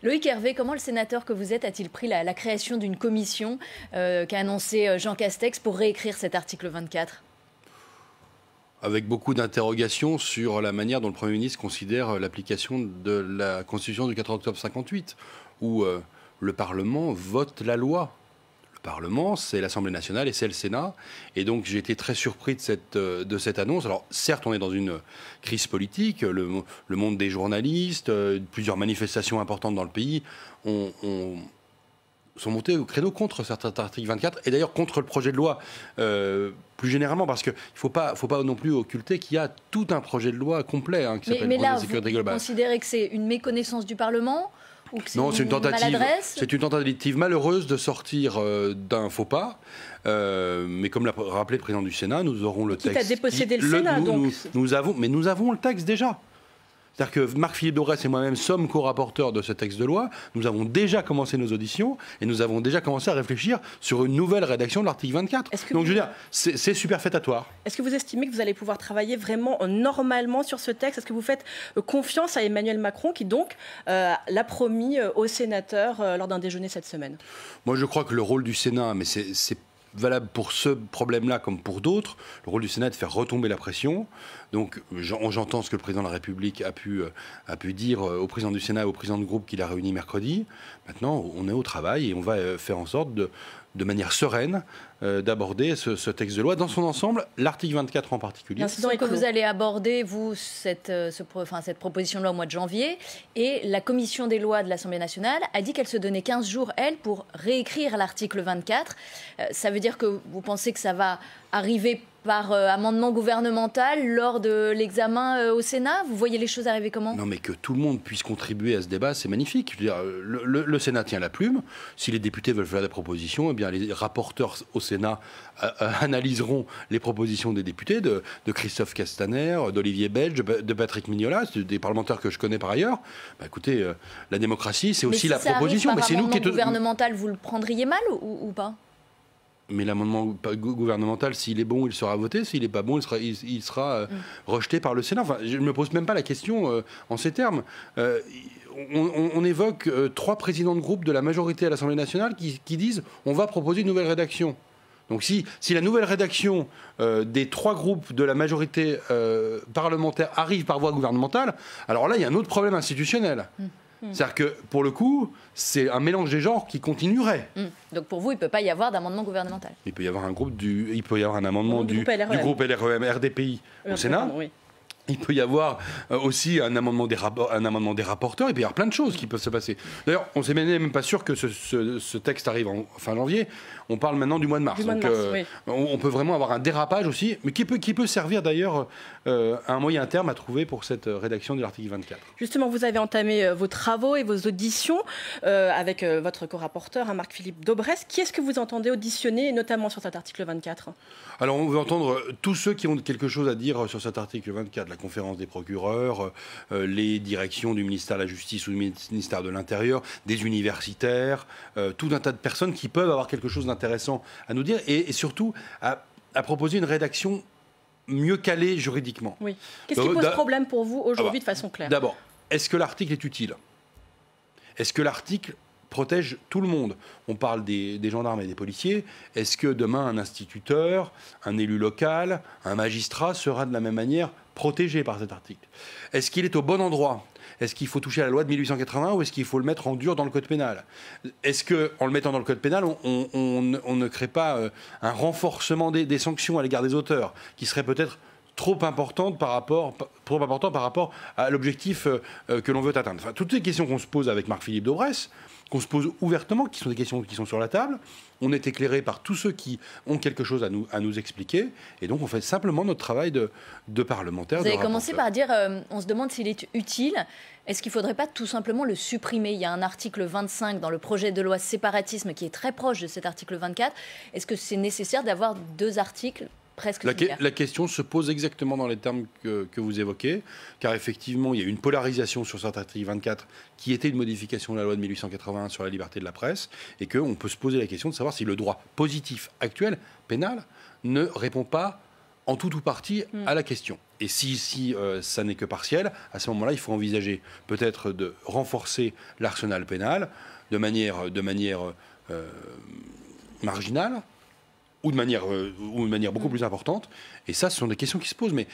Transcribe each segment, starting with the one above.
Loïc Hervé, comment le sénateur que vous êtes a-t-il pris la création d'une commission qu'a annoncé Jean Castex pour réécrire cet article 24 ? Avec beaucoup d'interrogations sur la manière dont le Premier ministre considère l'application de la Constitution du 4 octobre 58, où le Parlement vote la loi. Le Parlement, c'est l'Assemblée nationale et c'est le Sénat. Et donc j'ai été très surpris de cette annonce. Alors certes, on est dans une crise politique, le monde des journalistes, plusieurs manifestations importantes dans le pays sont montés au créneau contre cet article 24 et d'ailleurs contre le projet de loi plus généralement, parce qu'il ne faut pas non plus occulter qu'il y a tout un projet de loi complet qui s'appelle le projet de sécurité globale. Vous considérez que c'est une méconnaissance du Parlement ou que c'est une maladresse ? C'est une tentative malheureuse de sortir d'un faux pas. Mais comme l'a rappelé le président du Sénat, nous aurons le texte. Quitte à déposséder le Sénat, donc. Nous avons le texte déjà. C'est-à-dire que Marc-Philippe Daubresse et moi-même sommes co-rapporteurs de ce texte de loi. Nous avons déjà commencé nos auditions et nous avons déjà commencé à réfléchir sur une nouvelle rédaction de l'article 24. Donc je veux dire, c'est superfétatoire. Est-ce que vous estimez que vous allez pouvoir travailler vraiment normalement sur ce texte ? Est-ce que vous faites confiance à Emmanuel Macron qui donc l'a promis aux sénateurs lors d'un déjeuner cette semaine ? Moi je crois que le rôle du Sénat, mais c'est valable pour ce problème-là comme pour d'autres, le rôle du Sénat est de faire retomber la pression. Donc j'entends ce que le président de la République a pu dire au président du Sénat et au président de groupe qu'il a réuni mercredi. Maintenant, on est au travail et on va faire en sorte de manière sereine d'aborder ce texte de loi dans son ensemble, l'article 24 en particulier. Donc que vous allez aborder, vous, cette proposition de loi au mois de janvier, et la commission des lois de l'Assemblée nationale a dit qu'elle se donnait 15 jours, elle, pour réécrire l'article 24. Ça veut dire que vous pensez que ça va arriver par amendement gouvernemental lors de l'examen au Sénat ? Vous voyez les choses arriver comment ? Non, mais que tout le monde puisse contribuer à ce débat, c'est magnifique. Je veux dire, le Sénat tient la plume. Si les députés veulent faire des propositions, eh bien, les rapporteurs au Sénat analyseront les propositions des députés, de Christophe Castaner, d'Olivier Belge, de Patrick Mignola, des parlementaires que je connais par ailleurs. Bah, écoutez, la démocratie, c'est aussi la proposition. Mais c'est nous qui gouvernemental, vous le prendriez mal ou pas ? Mais l'amendement gouvernemental, s'il est bon, il sera voté. S'il n'est pas bon, il sera rejeté par le Sénat. Enfin, je ne me pose même pas la question en ces termes. On évoque 3 présidents de groupe de la majorité à l'Assemblée nationale qui disent on va proposer une nouvelle rédaction. Donc si la nouvelle rédaction des 3 groupes de la majorité parlementaire arrive par voie gouvernementale, alors là, il y a un autre problème institutionnel. C'est-à-dire que, pour le coup, c'est un mélange des genres qui continuerait. Donc pour vous, il ne peut pas y avoir d'amendement gouvernemental. Il peut y avoir un amendement du groupe LREM RDPI au Sénat. Oui. Il peut y avoir aussi un amendement des rapporteurs. Il peut y avoir plein de choses qui peuvent se passer. D'ailleurs, on n'est même pas sûr que ce texte arrive en fin janvier. On parle maintenant du mois de mars. On peut vraiment avoir un dérapage aussi, mais qui peut servir d'ailleurs un moyen terme à trouver pour cette rédaction de l'article 24. Justement, vous avez entamé vos travaux et vos auditions avec votre co-rapporteur, Marc-Philippe Daubresse. Qui est-ce que vous entendez auditionner, notamment sur cet article 24 ? Alors, on veut entendre tous ceux qui ont quelque chose à dire sur cet article 24. La conférence des procureurs, les directions du ministère de la Justice ou du ministère de l'Intérieur, des universitaires, tout un tas de personnes qui peuvent avoir quelque chose d'intéressant à nous dire et surtout à proposer une rédaction mieux calée juridiquement. Oui. Qu'est-ce qui pose problème pour vous aujourd'hui de façon claire ? D'abord, est-ce que l'article est utile ? Est-ce que l'article protège tout le monde ? On parle des gendarmes et des policiers. Est-ce que demain, un instituteur, un élu local, un magistrat sera de la même manière protégé par cet article ? Est-ce qu'il est au bon endroit ? Est-ce qu'il faut toucher à la loi de 1880 ou est-ce qu'il faut le mettre en dur dans le code pénal ? Est-ce qu'en le mettant dans le code pénal, on ne crée pas un renforcement des sanctions à l'égard des auteurs, qui serait peut-être trop important par rapport à l'objectif que l'on veut atteindre ? Enfin, toutes ces questions qu'on se pose avec Marc-Philippe Daubresse, qu'on se pose ouvertement, qui sont des questions qui sont sur la table. On est éclairé par tous ceux qui ont quelque chose à nous expliquer. Et donc, on fait simplement notre travail de parlementaire. Vous avez commencé par dire, on se demande s'il est utile. Est-ce qu'il ne faudrait pas tout simplement le supprimer ? Il y a un article 25 dans le projet de loi séparatisme qui est très proche de cet article 24. Est-ce que c'est nécessaire d'avoir 2 articles ? La question se pose exactement dans les termes que vous évoquez, car effectivement, il y a une polarisation sur cet article 24 qui était une modification de la loi de 1881 sur la liberté de la presse, et qu'on peut se poser la question de savoir si le droit positif actuel, pénal, ne répond pas en tout ou partie à la question. Et si ça n'est que partiel, à ce moment-là, il faut envisager peut-être de renforcer l'arsenal pénal de manière marginale ou de manière beaucoup plus importante. Et ça, ce sont des questions qui se posent. Mais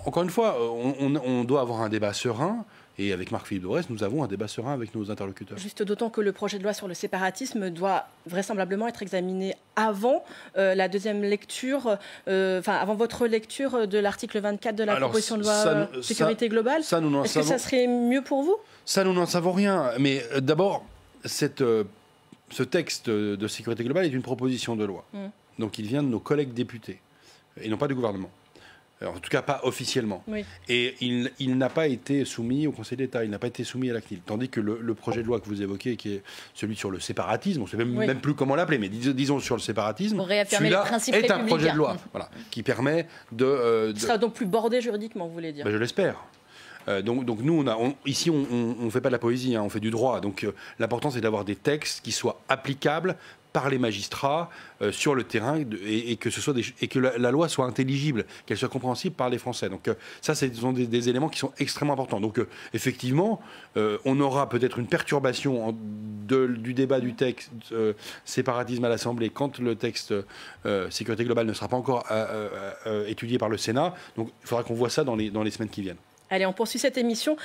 encore une fois, on doit avoir un débat serein. Et avec Marc-Philippe Daubresse, nous avons un débat serein avec nos interlocuteurs. Juste d'autant que le projet de loi sur le séparatisme doit vraisemblablement être examiné avant la deuxième lecture, avant votre lecture de l'article 24 de la proposition de loi sécurité globale. Est-ce que ça serait mieux pour vous? Ça, nous n'en savons rien. Mais d'abord, ce texte de sécurité globale est une proposition de loi. Donc il vient de nos collègues députés, et non pas du gouvernement. Alors, en tout cas, pas officiellement. Oui. Et il n'a pas été soumis au Conseil d'État, il n'a pas été soumis à la CNIL. Tandis que le projet de loi que vous évoquez, qui est celui sur le séparatisme, on ne sait même plus comment l'appeler, mais disons sur le séparatisme, celui-là est un projet de loi qui permet de... Qui sera donc plus bordé juridiquement, vous voulez dire? Je l'espère. Donc nous, ici, on ne fait pas de la poésie, on fait du droit. Donc l'important, c'est d'avoir des textes qui soient applicables par les magistrats sur le terrain et que la loi soit intelligible, qu'elle soit compréhensible par les Français. Donc ça, ce sont des éléments qui sont extrêmement importants. Donc effectivement, on aura peut-être une perturbation du débat du texte séparatisme à l'Assemblée quand le texte sécurité globale ne sera pas encore étudié par le Sénat. Donc il faudra qu'on voit ça dans les semaines qui viennent. Allez, on poursuit cette émission